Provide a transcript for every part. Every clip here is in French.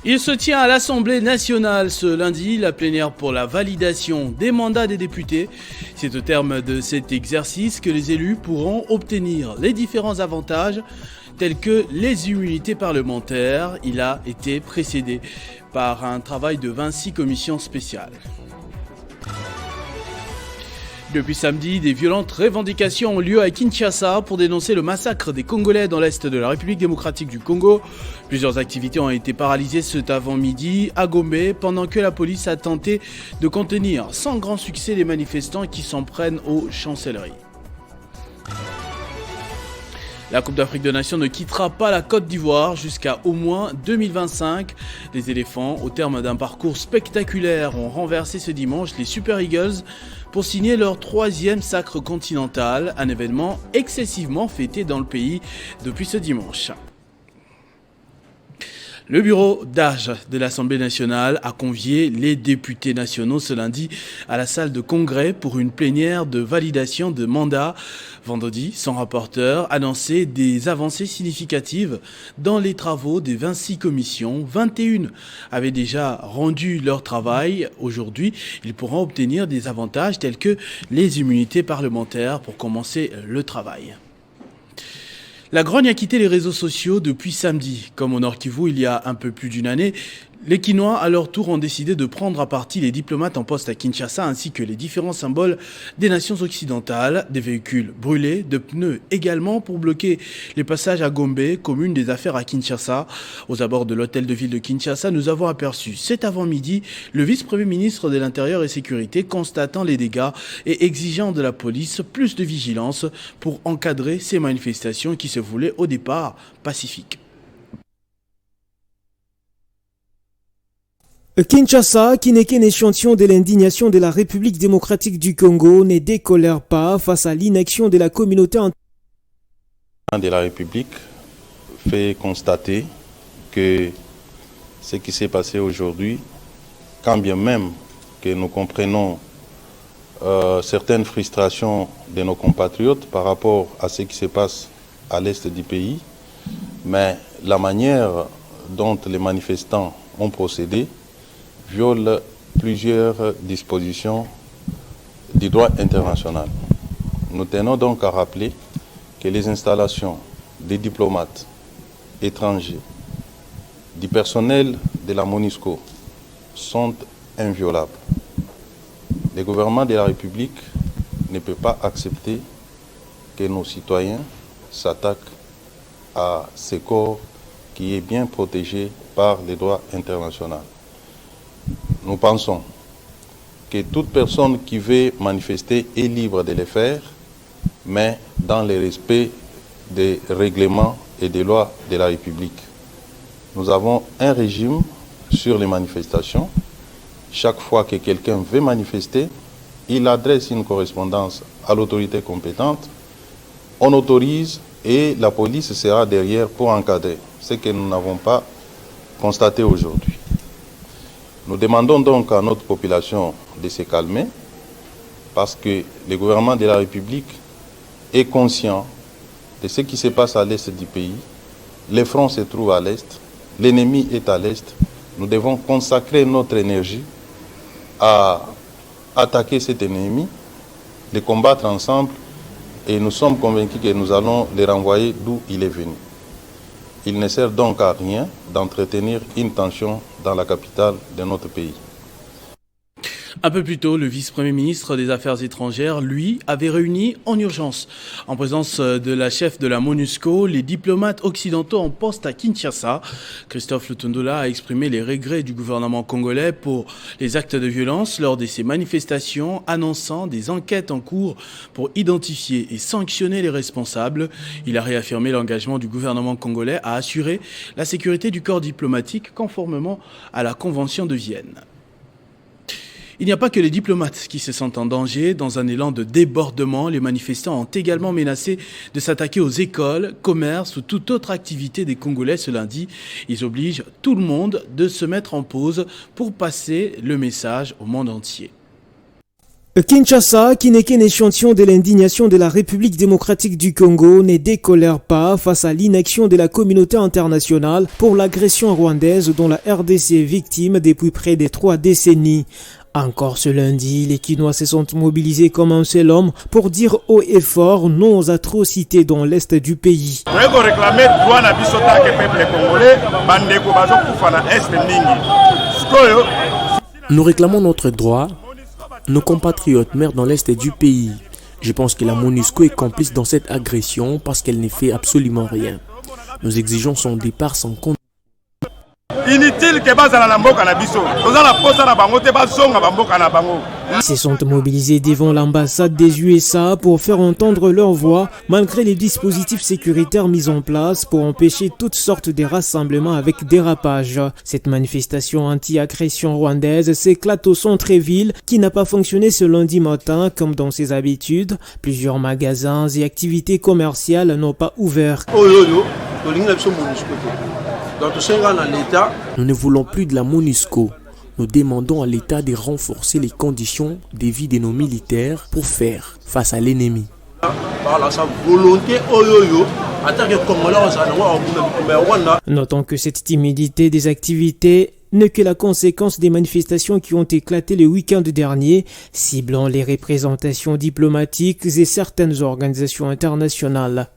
Il se tient à l'Assemblée nationale ce lundi, la plénière pour la validation des mandats des députés. C'est au terme de cet exercice que les élus pourront obtenir les différents avantages tels que les immunités parlementaires. Il a été précédé par un travail de 26 commissions spéciales. Depuis samedi, des violentes revendications ont lieu à Kinshasa pour dénoncer le massacre des Congolais dans l'est de la République démocratique du Congo. Plusieurs activités ont été paralysées cet avant-midi à Gombe pendant que la police a tenté de contenir sans grand succès les manifestants qui s'en prennent aux chancelleries. La Coupe d'Afrique des Nations ne quittera pas la Côte d'Ivoire jusqu'à au moins 2025. Les éléphants, au terme d'un parcours spectaculaire, ont renversé ce dimanche les Super Eagles pour signer leur 3e sacre continental, un événement excessivement fêté dans le pays depuis ce dimanche. Le bureau d'âge de l'Assemblée nationale a convié les députés nationaux ce lundi à la salle de congrès pour une plénière de validation de mandat. Vendredi, son rapporteur annonçait des avancées significatives dans les travaux des 26 commissions. 21 avaient déjà rendu leur travail. Aujourd'hui, ils pourront obtenir des avantages tels que les immunités parlementaires pour commencer le travail. La grogne a quitté les réseaux sociaux depuis samedi. Comme au Nord Kivu il y a un peu plus d'une année, les Kinois à leur tour ont décidé de prendre à partie les diplomates en poste à Kinshasa ainsi que les différents symboles des nations occidentales, des véhicules brûlés, de pneus également pour bloquer les passages à Gombe, commune des affaires à Kinshasa. Aux abords de l'hôtel de ville de Kinshasa, nous avons aperçu cet avant-midi le vice-premier ministre de l'Intérieur et Sécurité constatant les dégâts et exigeant de la police plus de vigilance pour encadrer ces manifestations qui se voulaient au départ pacifiques. Kinshasa, qui n'est qu'un échantillon de l'indignation de la République démocratique du Congo, ne décolère pas face à l'inaction de la communauté de la République fait constater que ce qui s'est passé aujourd'hui, quand bien même que nous comprenons certaines frustrations de nos compatriotes par rapport à ce qui se passe à l'est du pays, mais la manière dont les manifestants ont procédé viole plusieurs dispositions du droit international. Nous tenons donc à rappeler que les installations des diplomates étrangers, du personnel de la MONUSCO sont inviolables. Le gouvernement de la République ne peut pas accepter que nos citoyens s'attaquent à ce corps qui est bien protégé par le droit international. Nous pensons que toute personne qui veut manifester est libre de le faire, mais dans le respect des règlements et des lois de la République. Nous avons un régime sur les manifestations. Chaque fois que quelqu'un veut manifester, il adresse une correspondance à l'autorité compétente, on autorise et la police sera derrière pour encadrer, ce que nous n'avons pas constaté aujourd'hui. Nous demandons donc à notre population de se calmer parce que le gouvernement de la République est conscient de ce qui se passe à l'est du pays. Les fronts se trouvent à l'est, l'ennemi est à l'est. Nous devons consacrer notre énergie à attaquer cet ennemi, le combattre ensemble et nous sommes convaincus que nous allons les renvoyer d'où il est venu. Il ne sert donc à rien d'entretenir une tension dans la capitale de notre pays. Un peu plus tôt, le vice-premier ministre des Affaires étrangères, lui, avait réuni en urgence, en présence de la chef de la MONUSCO, les diplomates occidentaux en poste à Kinshasa. Christophe Lutondola a exprimé les regrets du gouvernement congolais pour les actes de violence lors de ces manifestations, annonçant des enquêtes en cours pour identifier et sanctionner les responsables. Il a réaffirmé l'engagement du gouvernement congolais à assurer la sécurité du corps diplomatique conformément à la Convention de Vienne. Il n'y a pas que les diplomates qui se sentent en danger. Dans un élan de débordement, les manifestants ont également menacé de s'attaquer aux écoles, commerces ou toute autre activité des Congolais ce lundi. Ils obligent tout le monde de se mettre en pause pour passer le message au monde entier. Kinshasa, qui n'est qu'un échantillon de l'indignation de la République démocratique du Congo, ne décolère pas face à l'inaction de la communauté internationale pour l'agression rwandaise dont la RDC est victime depuis près de 3 décennies. Encore ce lundi, les Kinois se sont mobilisés comme un seul homme pour dire haut et fort non aux atrocités dans l'est du pays. Nous réclamons notre droit. Nos compatriotes meurent dans l'est du pays. Je pense que la MONUSCO est complice dans cette agression parce qu'elle ne fait absolument rien. Nous exigeons son départ sans compte. Ils se sont mobilisés devant l'ambassade des USA pour faire entendre leur voix malgré les dispositifs sécuritaires mis en place pour empêcher toutes sortes de rassemblements avec dérapage. Cette manifestation anti-agression rwandaise s'éclate au centre-ville qui n'a pas fonctionné ce lundi matin comme dans ses habitudes. Plusieurs magasins et activités commerciales n'ont pas ouvert. Nous ne voulons plus de la MONUSCO. Nous demandons à l'État de renforcer les conditions de vie de nos militaires pour faire face à l'ennemi. Notons que cette timidité des activités n'est que la conséquence des manifestations qui ont éclaté le week-end dernier, ciblant les représentations diplomatiques et certaines organisations internationales.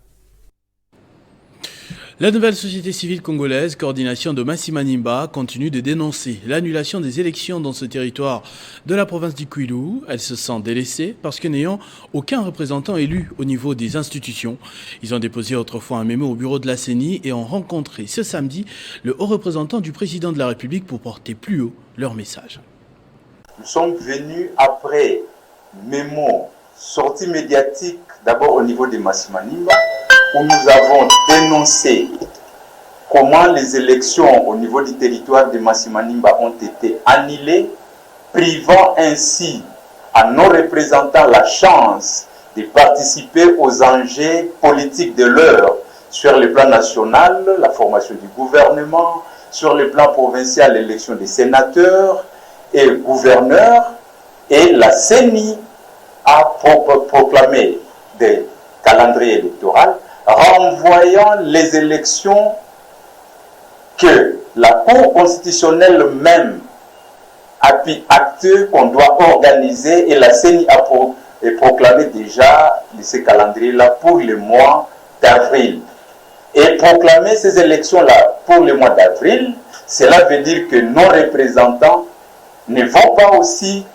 La nouvelle société civile congolaise, coordination de Massima Nimba, continue de dénoncer l'annulation des élections dans ce territoire de la province du Kwilu. Elle se sent délaissée parce que n'ayant aucun représentant élu au niveau des institutions. Ils ont déposé autrefois un mémo au bureau de la CENI et ont rencontré ce samedi le haut représentant du président de la République pour porter plus haut leur message. Nous sommes venus après mémo, sortie médiatique d'abord au niveau de Massima Nimba, où nous avons dénoncé comment les élections au niveau du territoire de Massima Nimba ont été annulées, privant ainsi à nos représentants la chance de participer aux enjeux politiques de l'heure sur le plan national, la formation du gouvernement, sur le plan provincial, l'élection des sénateurs et gouverneurs, et la CENI a proclamé des calendriers électoraux renvoyant les élections que la Cour constitutionnelle même a pu acter qu'on doit organiser, et la CENI a proclamé déjà ces calendriers-là pour le mois d'avril. Et proclamer ces élections-là pour le mois d'avril, cela veut dire que nos représentants ne vont pas aussi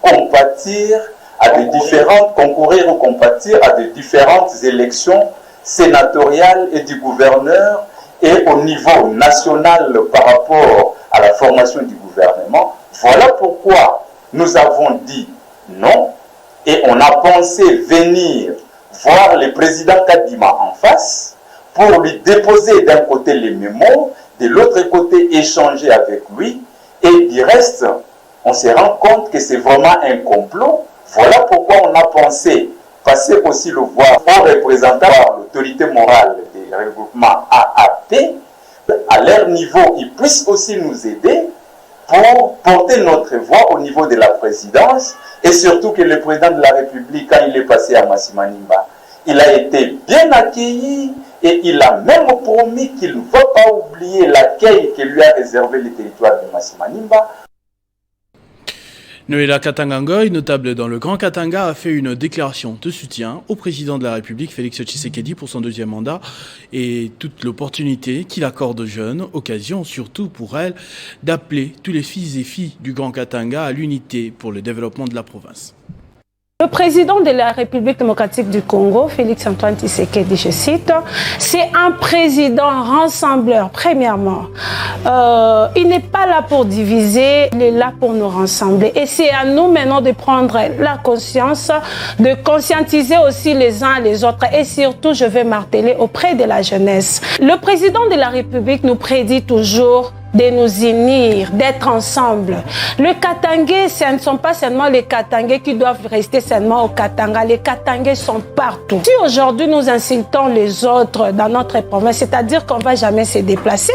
concourir ou compatir à de différentes élections sénatoriales et du gouverneur, et au niveau national par rapport à la formation du gouvernement. Voilà pourquoi nous avons dit non, et on a pensé venir voir le président Kadima en face pour lui déposer d'un côté les mémos, de l'autre côté échanger avec lui, et du reste, on se rend compte que c'est vraiment un complot. Voilà pourquoi on a pensé passer aussi le voir aux représentants de l'autorité morale des regroupements AAP. À leur niveau, ils puissent aussi nous aider pour porter notre voix au niveau de la présidence, et surtout que le président de la République, quand il est passé à Massima Nimba, il a été bien accueilli et il a même promis qu'il ne va pas oublier l'accueil que lui a réservé le territoire de Massima Nimba. Noéla Katangangoy, notable dans le Grand Katanga, a fait une déclaration de soutien au président de la République, Félix Tshisekedi, pour son deuxième mandat et toute l'opportunité qu'il accorde aux jeunes, occasion surtout pour elle d'appeler tous les fils et filles du Grand Katanga à l'unité pour le développement de la province. Le président de la République démocratique du Congo, Félix Antoine Tshisekedi, je cite, c'est un président rassembleur, premièrement. Il n'est pas là pour diviser, il est là pour nous rassembler. Et c'est à nous maintenant de prendre la conscience, de conscientiser aussi les uns les autres. Et surtout, je vais marteler auprès de la jeunesse. Le président de la République nous prédit toujours de nous unir, d'être ensemble. Le Katangais, ce ne sont pas seulement les Katangais qui doivent rester seulement au Katanga. Les Katangais sont partout. Si aujourd'hui nous insultons les autres dans notre province, c'est-à-dire qu'on ne va jamais se déplacer,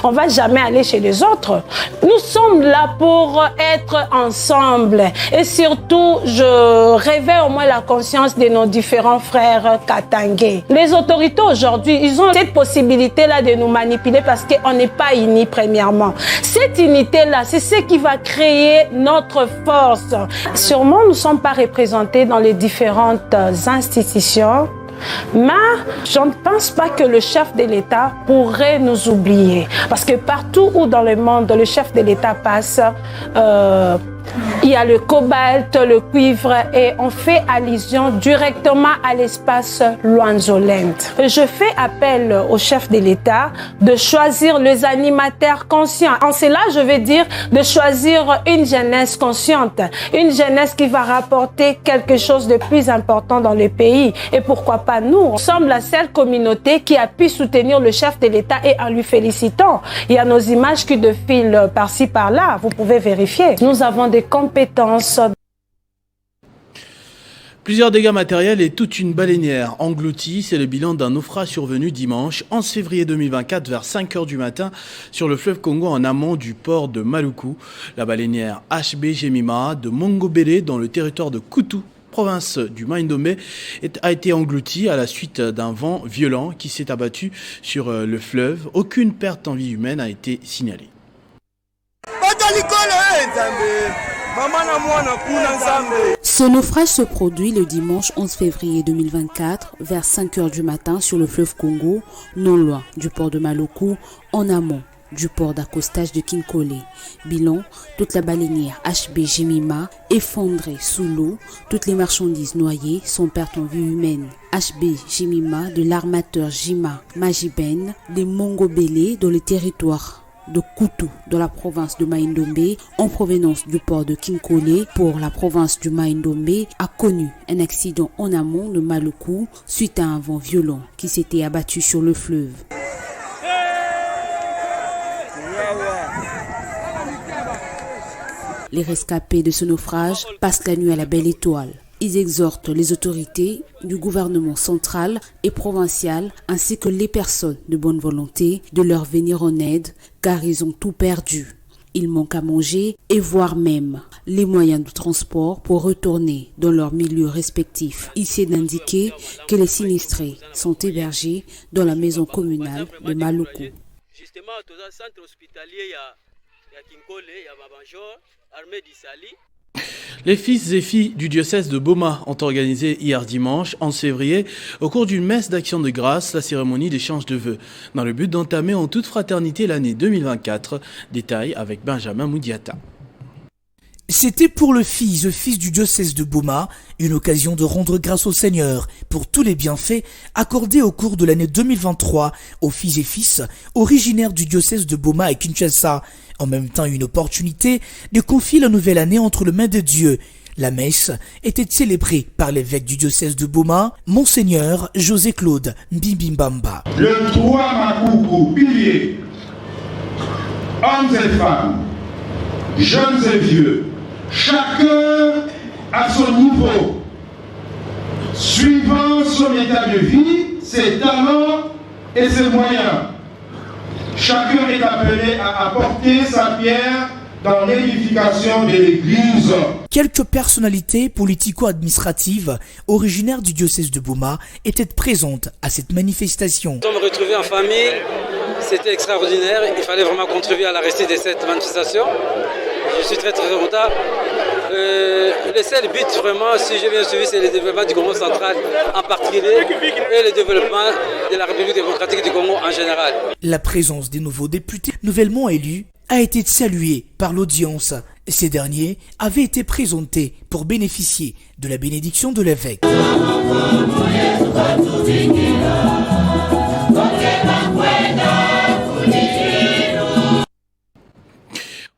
on ne va jamais aller chez les autres. Nous sommes là pour être ensemble. Et surtout, je réveille au moins la conscience de nos différents frères Katangais. Les autorités aujourd'hui, ils ont cette possibilité-là de nous manipuler parce qu'on n'est pas unis premièrement. Cette unité-là, c'est ce qui va créer notre force. Sûrement, nous ne sommes pas représentés dans les différentes institutions, mais je ne pense pas que le chef de l'État pourrait nous oublier. Parce que partout où dans le monde, le chef de l'État passe, il y a le cobalt, le cuivre et on fait allusion directement à l'espace Luanzolent. Je fais appel au chef de l'État de choisir les animateurs conscients. En cela, je veux dire de choisir une jeunesse consciente, une jeunesse qui va rapporter quelque chose de plus important dans le pays. Et pourquoi pas nous? Nous sommes la seule communauté qui a pu soutenir le chef de l'État et en lui félicitant. Il y a nos images qui défilent par-ci, par-là. Vous pouvez vérifier. Nous avons des compétences. Plusieurs dégâts matériels et toute une baleinière engloutie. C'est le bilan d'un naufrage survenu dimanche 11 février 2024 vers 5 h du matin sur le fleuve Congo en amont du port de Maluku. La baleinière HB Jemima de Mongobele dans le territoire de Koutou, province du Maïndomé, a été engloutie à la suite d'un vent violent qui s'est abattu sur le fleuve. Aucune perte en vie humaine a été signalée. Ce naufrage se produit le dimanche 11 février 2024 vers 5 h du matin sur le fleuve Congo, non loin du port de Maluku, en amont du port d'accostage de Kinkole. Bilan, toute la baleinière HB Jemima effondrée sous l'eau, toutes les marchandises noyées, sans perte en vie humaine. HB Jemima de l'armateur Jima Majiben, des Mongobele dans le territoire de Koutou dans la province de Maïndomé en provenance du port de Kinkole pour la province du Maïndomé a connu un accident en amont de Maluku suite à un vent violent qui s'était abattu sur le fleuve. Les rescapés de ce naufrage passent la nuit à la Belle Étoile. Ils exhortent les autorités du gouvernement central et provincial ainsi que les personnes de bonne volonté de leur venir en aide car ils ont tout perdu. Ils manquent à manger et voire même les moyens de transport pour retourner dans leur milieu respectif. Il s'est indiqué que les sinistrés sont hébergés dans la maison communale de Maluku. Justement, dans un centre hospitalier, il y a Kinkole, il y a Babanjor, Armée d'Issali. Les fils et filles du diocèse de Boma ont organisé hier dimanche 11 février, au cours d'une messe d'action de grâce, la cérémonie d'échange de vœux, dans le but d'entamer en toute fraternité l'année 2024. Détail avec Benjamin Moudiata. C'était pour le fils du diocèse de Boma, une occasion de rendre grâce au Seigneur pour tous les bienfaits accordés au cours de l'année 2023 aux filles et fils originaires du diocèse de Boma et Kinshasa. En même temps, une opportunité de confier la nouvelle année entre les mains de Dieu. La messe était célébrée par l'évêque du diocèse de Boma, Monseigneur José-Claude Mbimbamba. Le 3 Makuku, piliers, hommes et femmes, jeunes et vieux, chacun à son niveau, suivant son état de vie, ses talents et ses moyens. Chacun est appelé à apporter sa pierre dans l'édification de l'Église. Quelques personnalités politico-administratives originaires du diocèse de Boma étaient présentes à cette manifestation. Nous sommes retrouvés en famille, c'était extraordinaire, il fallait vraiment contribuer à la réussite de cette manifestation. Je suis très content. Le seul but vraiment, si j'ai bien suivi, c'est le développement du Congo central en particulier et le développement de la République démocratique du Congo en général. La présence des nouveaux députés nouvellement élus a été saluée par l'audience. Ces derniers avaient été présentés pour bénéficier de la bénédiction de l'évêque.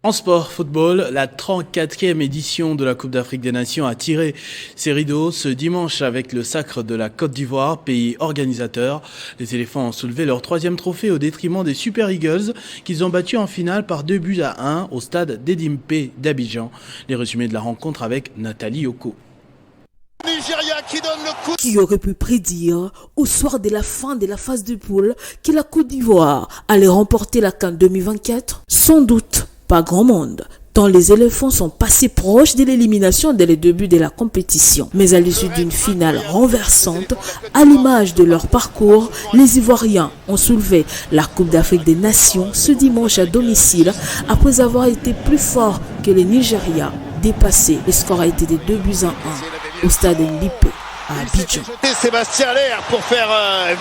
En sport, football, la 34e édition de la Coupe d'Afrique des Nations a tiré ses rideaux ce dimanche avec le sacre de la Côte d'Ivoire, pays organisateur. Les éléphants ont soulevé leur 3e trophée au détriment des Super Eagles qu'ils ont battus en finale par 2-1 au stade d'Edimpe d'Abidjan. Les résumés de la rencontre avec Nathalie Yoko. Nigeria qui donne le coup. Qui aurait pu prédire au soir de la fin de la phase de poule que la Côte d'Ivoire allait remporter la CAN 2024? Sans doute pas grand monde, tant les éléphants sont passés proches de l'élimination dès le début de la compétition. Mais à l'issue d'une finale renversante, à l'image de leur parcours, les Ivoiriens ont soulevé la Coupe d'Afrique des Nations ce dimanche à domicile après avoir été plus forts que les Nigeria. Dépassé, le score a été de 2-1 au stade Ndipé à Abidjan. Sébastien Allaire pour faire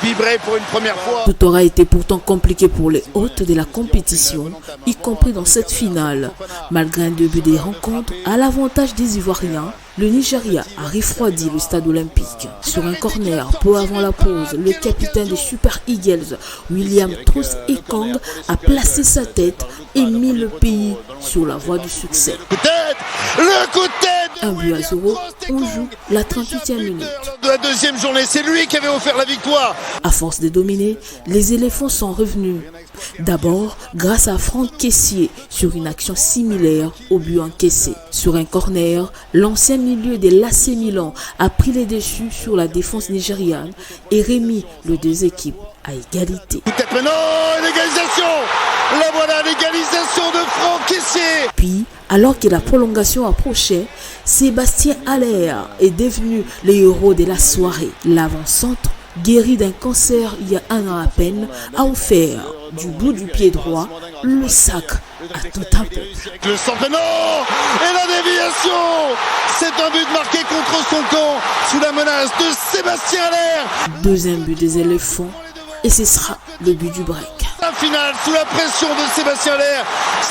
vibrer pour une première fois. Tout aura été pourtant compliqué pour les hôtes de la compétition, y compris dans cette finale. Malgré un début des rencontres, à l'avantage des Ivoiriens, le Nigeria a refroidi le stade olympique. Sur un corner, peu avant la pause, le capitaine des Super Eagles, William Troost-Ekong, a placé sa tête et mis le pays sur la voie du succès. Le coup de tête 1-0, on joue la 38e minute. de la deuxième journée, c'est lui qui avait offert la victoire. À force de dominer, les éléphants sont revenus. D'abord, grâce à Franck Kessié sur une action similaire au but encaissé. Sur un corner, l'ancien milieu des l'AC Milan a pris les dessus sur la défense nigériane et remis les deux équipes à égalité. Peut-être maintenant, l'égalisation. La voilà, l'égalisation de Franck Kessié. Puis, alors que la prolongation approchait, Sébastien Allaire est devenu le héros de la soirée. L'avant-centre, guéri d'un cancer il y a 1 an à peine, a offert du bout du pied droit le sacre à tout un peu. Le centre, non. Et la déviation. C'est un but marqué contre son camp sous la menace de Sébastien Allaire. Deuxième but des éléphants et ce sera le but du break. La finale sous la pression de Sébastien Allaire.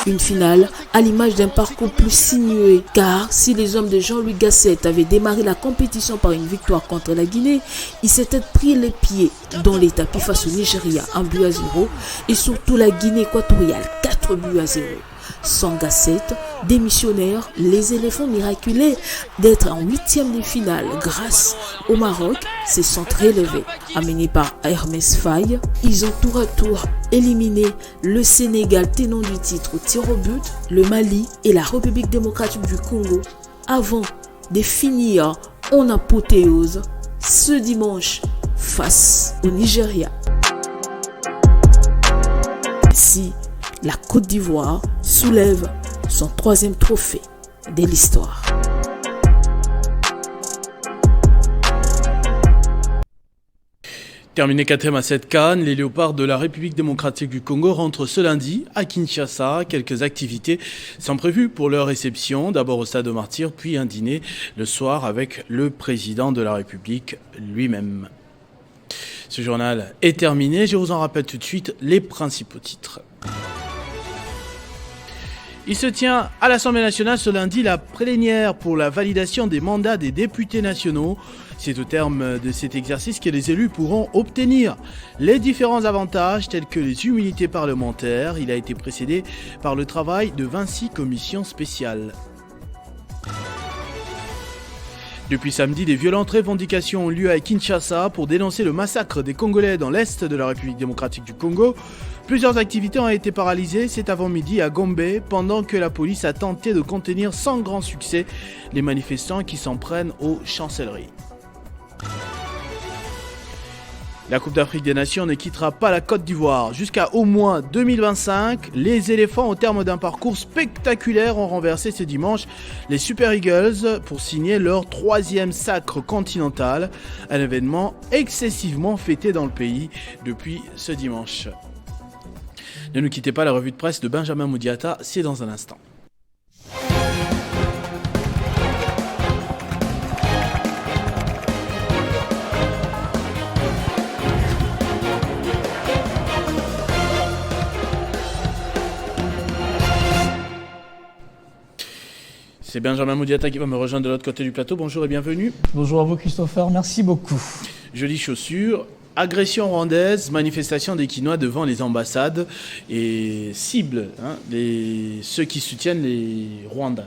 Une finale à l'image d'un parcours plus sinueux, car si les hommes de Jean-Louis Gasset avaient démarré la compétition par une victoire contre la Guinée, ils s'étaient pris les pieds dans les tapis face au Nigeria 1-0 et surtout la Guinée équatoriale 4-0. Sans Gasset, démissionnaire, les éléphants miraculés d'être en 8e de finale grâce au Maroc se sont relevés. Amenés par Hermès Faye, ils ont tour à tour éliminé le Sénégal tenant du titre au tir au but, le Mali et la République démocratique du Congo avant de finir en apothéose ce dimanche face au Nigeria. Si la Côte d'Ivoire soulève son 3e trophée de l'histoire. Terminé 4e à cette CAN, les Léopards de la République démocratique du Congo rentrent ce lundi à Kinshasa. Quelques activités sont prévues pour leur réception, d'abord au stade de Martyrs, puis un dîner le soir avec le président de la République lui-même. Ce journal est terminé, je vous en rappelle tout de suite les principaux titres. Il se tient à l'Assemblée nationale ce lundi la plénière pour la validation des mandats des députés nationaux. C'est au terme de cet exercice que les élus pourront obtenir les différents avantages tels que les immunités parlementaires. Il a été précédé par le travail de 26 commissions spéciales. Depuis samedi, des violentes revendications ont lieu à Kinshasa pour dénoncer le massacre des Congolais dans l'est de la République démocratique du Congo. Plusieurs activités ont été paralysées cet avant-midi à Gombe pendant que la police a tenté de contenir sans grand succès les manifestants qui s'en prennent aux chancelleries. La Coupe d'Afrique des Nations ne quittera pas la Côte d'Ivoire. Jusqu'à au moins 2025, les éléphants, au terme d'un parcours spectaculaire, ont renversé ce dimanche les Super Eagles pour signer leur 3e sacre continental. Un événement excessivement fêté dans le pays depuis ce dimanche. Ne nous quittez pas, la revue de presse de Benjamin Moudiata, c'est dans un instant. C'est Benjamin Moudiata qui va me rejoindre de l'autre côté du plateau. Bonjour et bienvenue. Bonjour à vous Christopher, merci beaucoup. Jolie chaussure, Agression rwandaise, manifestation des Kinois devant les ambassades et cible ceux qui soutiennent les Rwandais.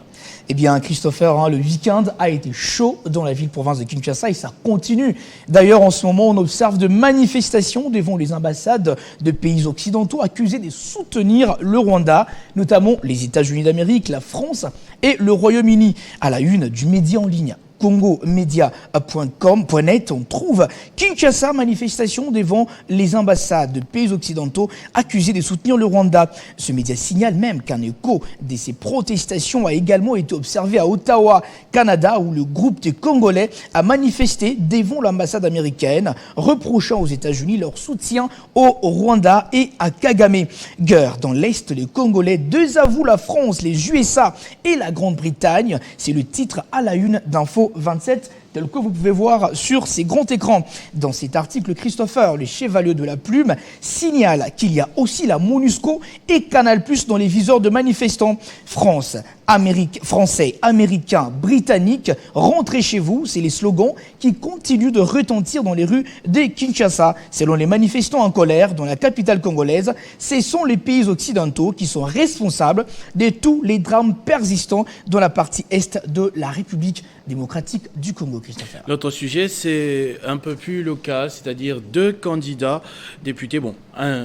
Eh bien, Christopher, le week-end a été chaud dans la ville-province de Kinshasa et ça continue. D'ailleurs, en ce moment, on observe de manifestations devant les ambassades de pays occidentaux accusés de soutenir le Rwanda, notamment les États-Unis d'Amérique, la France et le Royaume-Uni. À la une du média en ligne congomedia.com.net, on trouve Kinshasa, manifestation devant les ambassades de pays occidentaux accusés de soutenir le Rwanda. Ce média signale même qu'un écho de ces protestations a également été observé à Ottawa, Canada, où le groupe des Congolais a manifesté devant l'ambassade américaine, reprochant aux États-Unis leur soutien au Rwanda et à Kagame. Guerre dans l'Est, les Congolais désavouent la France, les USA et la Grande-Bretagne. C'est le titre à la une d'Info 27, tel que vous pouvez voir sur ces grands écrans. Dans cet article, Christopher, le chevalier de la plume, signale qu'il y a aussi la MONUSCO et Canal+ dans les viseurs de manifestants. Français, Américains, Britanniques, rentrez chez vous, c'est les slogans qui continuent de retentir dans les rues de Kinshasa. Selon les manifestants en colère dans la capitale congolaise, ce sont les pays occidentaux qui sont responsables de tous les drames persistants dans la partie est de la République démocratique du Congo, Christopher. L'autre sujet, c'est un peu plus local, c'est-à-dire 2 candidats députés,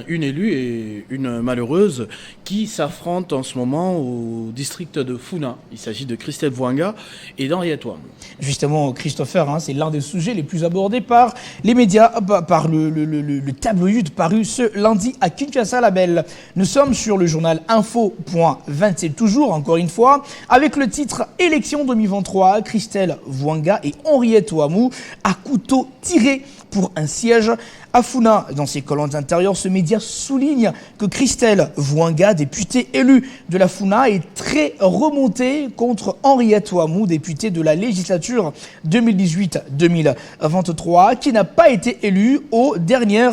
une élue et une malheureuse, qui s'affrontent en ce moment au district de Funa. Il s'agit de Christelle Vwanga et d'Henriette Ouamou. Justement, Christopher, c'est l'un des sujets les plus abordés par les médias, par le tabloïd paru ce lundi à Kinshasa la Belle. Nous sommes sur le journal Info.27, toujours, encore une fois, avec le titre « Élection 2023, Christelle Vwanga et Henriette Ouamou à couteau tiré pour un siège à Funa ». Dans ses colonnes intérieures, ce média souligne que Christelle Vwanga, députée élue de la Funa, est très remontée contre Henriette Ouamou, députée de la législature 2018-2023, qui n'a pas été élue au dernier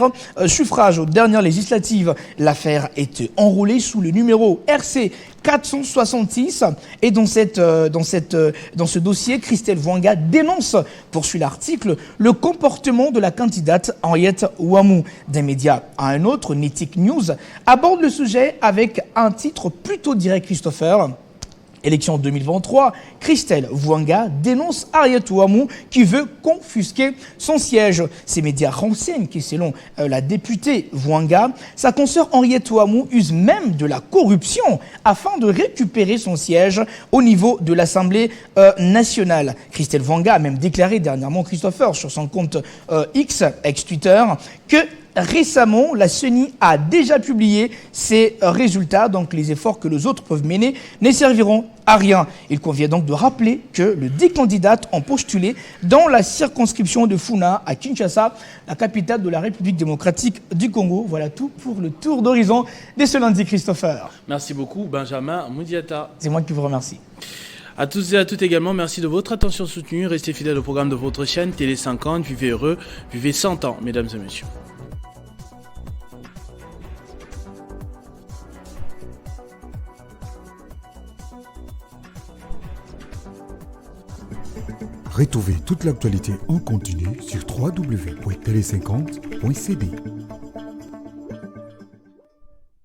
suffrage, aux dernières législatives. L'affaire est enrôlée sous le numéro RC 466 et dans ce dossier, Christelle Vwanga dénonce, poursuit l'article, le comportement de la candidate Henriette Ouamou. D'un média à un autre, Netic News aborde le sujet avec un titre plutôt direct, Christopher. Élection 2023, Christelle Vwanga dénonce Henriette Ouamou qui veut confisquer son siège. Ces médias renseignent que selon la députée Vwanga, sa consoeur Henriette Ouamou use même de la corruption afin de récupérer son siège au niveau de l'Assemblée nationale. Christelle Vwanga a même déclaré dernièrement, Christopher, sur son compte X, ex-Twitter, que récemment, la CENI a déjà publié ses résultats, donc les efforts que les autres peuvent mener ne serviront à rien. Il convient donc de rappeler que les 10 candidates ont postulé dans la circonscription de Funa à Kinshasa, la capitale de la République démocratique du Congo. Voilà tout pour le tour d'horizon de ce lundi, Christopher. Merci beaucoup, Benjamin Moudiata. C'est moi qui vous remercie. À tous et à toutes également, merci de votre attention soutenue. Restez fidèles au programme de votre chaîne Télé 50. Vivez heureux, vivez 100 ans, mesdames et messieurs. Retrouvez toute l'actualité en continu sur www.tele50.cd.